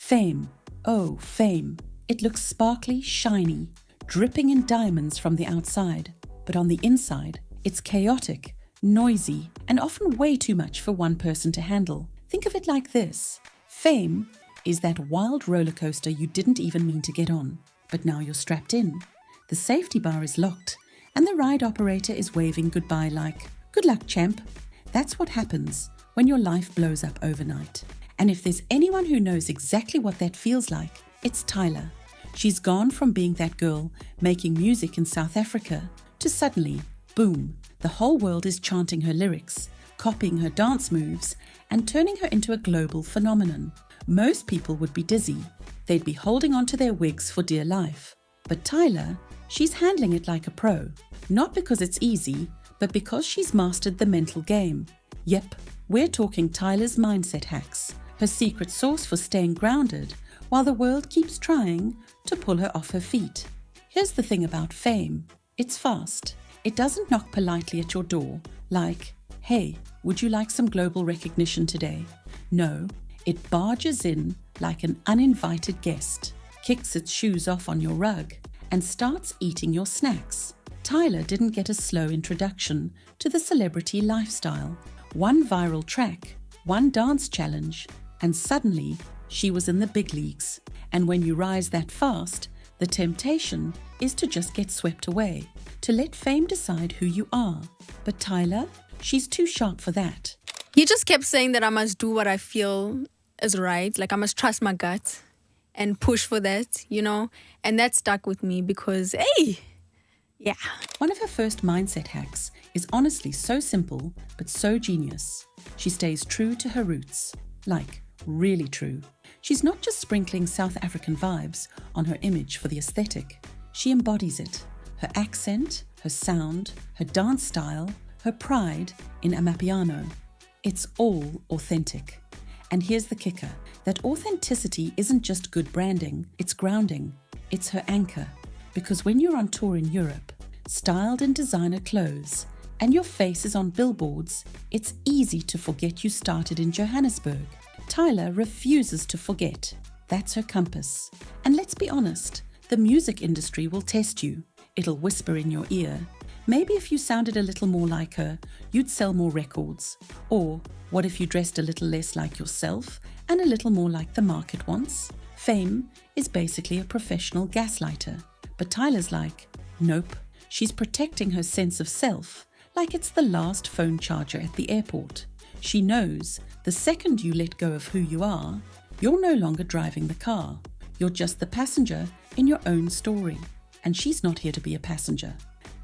Fame. Oh, fame. It looks sparkly, shiny, dripping in diamonds from the outside. But on the inside, it's chaotic, noisy, and often way too much for one person to handle. Think of it like this. Fame is that wild roller coaster you didn't even mean to get on, but now you're strapped in. The safety bar is locked, and the ride operator is waving goodbye like, "Good luck, champ." That's what happens when your life blows up overnight. And if there's anyone who knows exactly what that feels like, it's Tyla. She's gone from being that girl making music in South Africa to suddenly, boom, the whole world is chanting her lyrics, copying her dance moves, and turning her into a global phenomenon. Most people would be dizzy. They'd be holding on to their wigs for dear life. But Tyla, she's handling it like a pro. Not because it's easy, but because she's mastered the mental game. Yep, we're talking Tyla's mindset hacks, her secret sauce for staying grounded while the world keeps trying to pull her off her feet. Here's the thing about fame. It's fast. It doesn't knock politely at your door like, "Hey, would you like some global recognition today?" No, it barges in like an uninvited guest, kicks its shoes off on your rug, and starts eating your snacks. Tyla didn't get a slow introduction to the celebrity lifestyle. One viral track, one dance challenge, and suddenly she was in the big leagues. And when you rise that fast, the temptation is to just get swept away, to let fame decide who you are. But Tyla, she's too sharp for that. He just kept saying that I must do what I feel is right. Like I must trust my gut and push for that, And that stuck with me because, hey, yeah. One of her first mindset hacks is honestly so simple, but so genius. She stays true to her roots. Like, really true. She's not just sprinkling South African vibes on her image for the aesthetic. She embodies it. Her accent, her sound, her dance style, her pride in Amapiano. It's all authentic. And here's the kicker. That authenticity isn't just good branding, it's grounding. It's her anchor. Because when you're on tour in Europe, styled in designer clothes, and your face is on billboards, it's easy to forget you started in Johannesburg. Tyla refuses to forget. That's her compass. And let's be honest, the music industry will test you. It'll whisper in your ear. Maybe if you sounded a little more like her, you'd sell more records. Or what if you dressed a little less like yourself and a little more like the market wants? Fame is basically a professional gaslighter. But Tyla's like, nope. She's protecting her sense of self like it's the last phone charger at the airport. She knows the second you let go of who you are, you're no longer driving the car. You're just the passenger in your own story. And she's not here to be a passenger.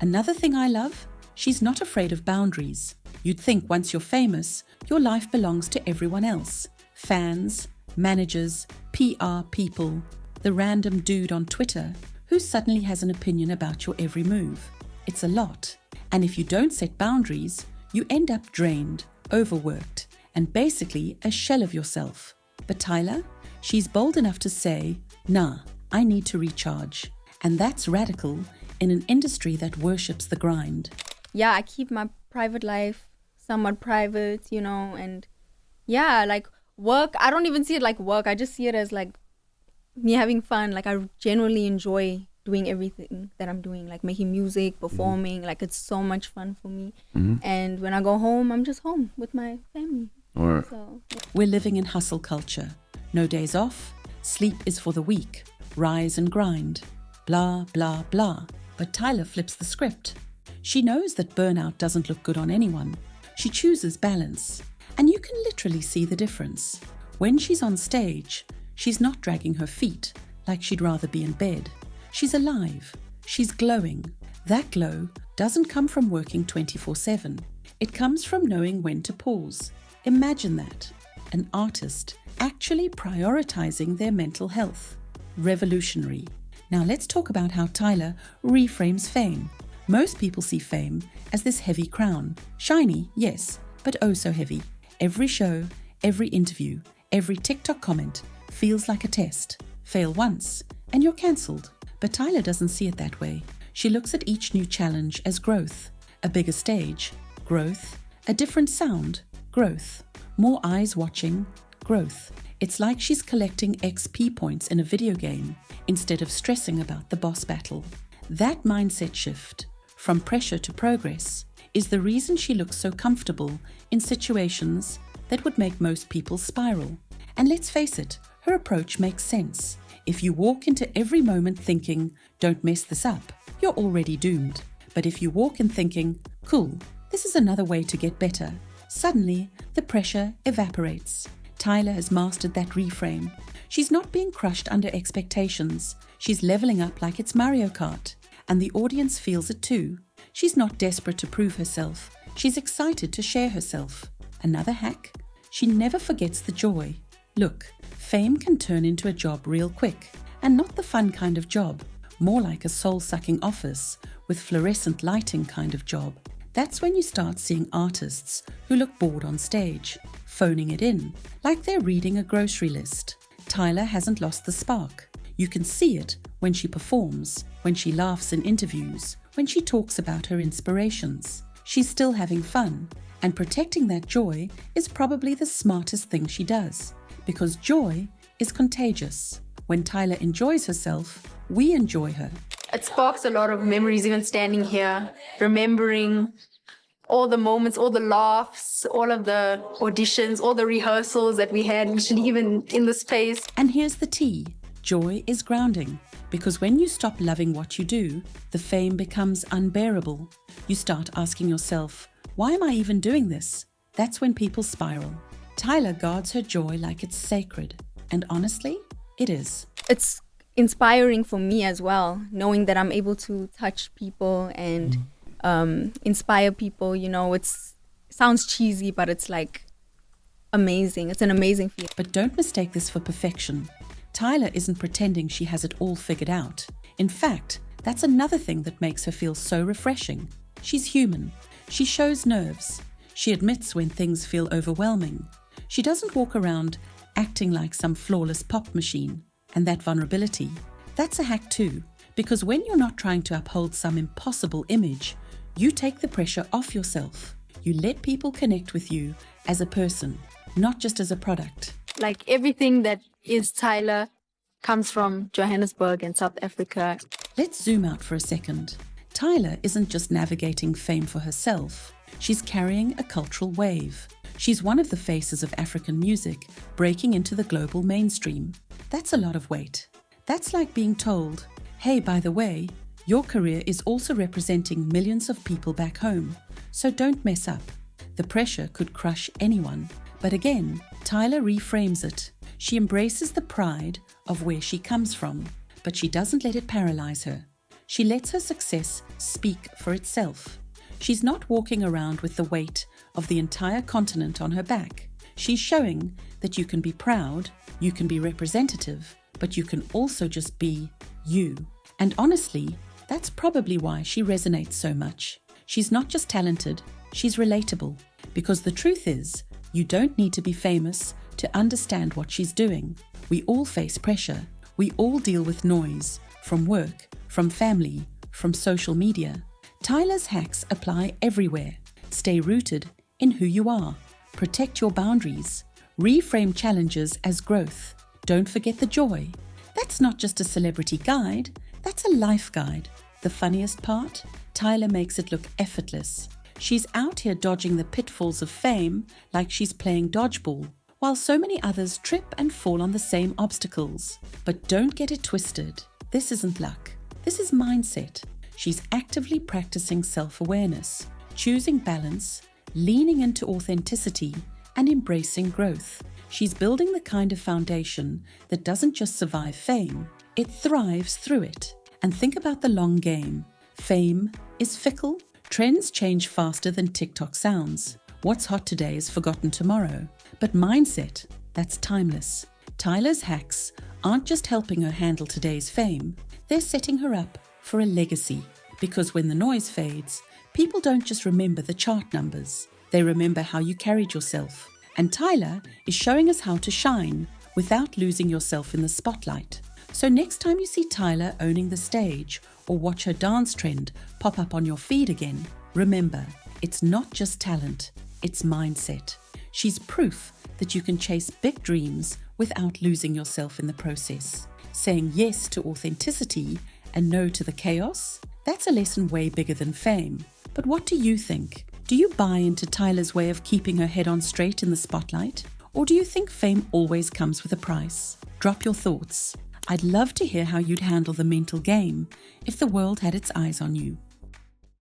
Another thing I love, she's not afraid of boundaries. You'd think once you're famous, your life belongs to everyone else. Fans, managers, PR people, the random dude on Twitter who suddenly has an opinion about your every move. It's a lot. And if you don't set boundaries, you end up drained, overworked, and basically a shell of yourself. But Tyla, she's bold enough to say, nah, I need to recharge. And that's radical in an industry that worships the grind. Yeah, I keep my private life somewhat private, and yeah, like work, I don't even see it like work. I just see it as like me having fun. Like I genuinely enjoy doing everything that I'm doing, like making music, performing. Like it's so much fun for me. And when I go home, I'm just home with my family. Right. So, yeah. We're living in hustle culture. No days off. Sleep is for the weak. Rise and grind. Blah, blah, blah. But Tyla flips the script. She knows that burnout doesn't look good on anyone. She chooses balance. And you can literally see the difference. When she's on stage, she's not dragging her feet like she'd rather be in bed. She's alive. She's glowing. That glow doesn't come from working 24/7. It comes from knowing when to pause. Imagine that. An artist actually prioritizing their mental health. Revolutionary. Now let's talk about how Tyla reframes fame. Most people see fame as this heavy crown. Shiny, yes, but oh so heavy. Every show, every interview, every TikTok comment feels like a test. Fail once, and you're cancelled. But Tyla doesn't see it that way. She looks at each new challenge as growth. A bigger stage, growth. A different sound, growth. More eyes watching, growth. It's like she's collecting XP points in a video game instead of stressing about the boss battle. That mindset shift, from pressure to progress, is the reason she looks so comfortable in situations that would make most people spiral. And let's face it, her approach makes sense. If you walk into every moment thinking, don't mess this up, you're already doomed. But if you walk in thinking, cool, this is another way to get better, suddenly the pressure evaporates. Tyla has mastered that reframe. She's not being crushed under expectations. She's leveling up like it's Mario Kart. And the audience feels it too. She's not desperate to prove herself. She's excited to share herself. Another hack? She never forgets the joy. Look, fame can turn into a job real quick. And not the fun kind of job. More like a soul-sucking office with fluorescent lighting kind of job. That's when you start seeing artists who look bored on stage, phoning it in, like they're reading a grocery list. Tyla hasn't lost the spark. You can see it when she performs, when she laughs in interviews, when she talks about her inspirations. She's still having fun, and protecting that joy is probably the smartest thing she does, because joy is contagious. When Tyla enjoys herself, we enjoy her. It sparks a lot of memories, even standing here, remembering all the moments, all the laughs, all of the auditions, all the rehearsals that we had, literally even in the space. And here's the tea. Joy is grounding, because when you stop loving what you do, the fame becomes unbearable. You start asking yourself, why am I even doing this? That's when people spiral. Tyla guards her joy like it's sacred. And honestly, it is. It's inspiring for me as well, knowing that I'm able to touch people and inspire people. You know, it sounds cheesy, but it's like amazing. It's an amazing feeling. But don't mistake this for perfection. Tyla isn't pretending she has it all figured out. In fact, that's another thing that makes her feel so refreshing. She's human. She shows nerves. She admits when things feel overwhelming. She doesn't walk around acting like some flawless pop machine. And that vulnerability, that's a hack too. Because when you're not trying to uphold some impossible image, you take the pressure off yourself. You let people connect with you as a person, not just as a product. Like everything that is Tyla comes from Johannesburg and South Africa. Let's zoom out for a second. Tyla isn't just navigating fame for herself. She's carrying a cultural wave. She's one of the faces of African music breaking into the global mainstream. That's a lot of weight. That's like being told, hey, by the way, your career is also representing millions of people back home, so don't mess up. The pressure could crush anyone. But again, Tyla reframes it. She embraces the pride of where she comes from, but she doesn't let it paralyze her. She lets her success speak for itself. She's not walking around with the weight of the entire continent on her back. She's showing that you can be proud, you can be representative, but you can also just be you. And honestly, that's probably why she resonates so much. She's not just talented, she's relatable. Because the truth is, you don't need to be famous to understand what she's doing. We all face pressure. We all deal with noise, from work, from family, from social media. Tyla's hacks apply everywhere. Stay rooted in who you are. Protect your boundaries. Reframe challenges as growth. Don't forget the joy. That's not just a celebrity guide, that's a life guide. The funniest part? Tyla makes it look effortless. She's out here dodging the pitfalls of fame like she's playing dodgeball, while so many others trip and fall on the same obstacles. But don't get it twisted. This isn't luck. This is mindset. She's actively practicing self-awareness, choosing balance, leaning into authenticity, and embracing growth. She's building the kind of foundation that doesn't just survive fame, it thrives through it. And think about the long game. Fame is fickle. Trends change faster than TikTok sounds. What's hot today is forgotten tomorrow. But mindset, that's timeless. Tyla's hacks aren't just helping her handle today's fame, they're setting her up for a legacy. Because when the noise fades, people don't just remember the chart numbers, they remember how you carried yourself. And Tyla is showing us how to shine without losing yourself in the spotlight. So next time you see Tyla owning the stage or watch her dance trend pop up on your feed again, remember, it's not just talent, it's mindset. She's proof that you can chase big dreams without losing yourself in the process. Saying yes to authenticity and no to the chaos, that's a lesson way bigger than fame. But what do you think? Do you buy into Tyla's way of keeping her head on straight in the spotlight? Or do you think fame always comes with a price? Drop your thoughts. I'd love to hear how you'd handle the mental game if the world had its eyes on you.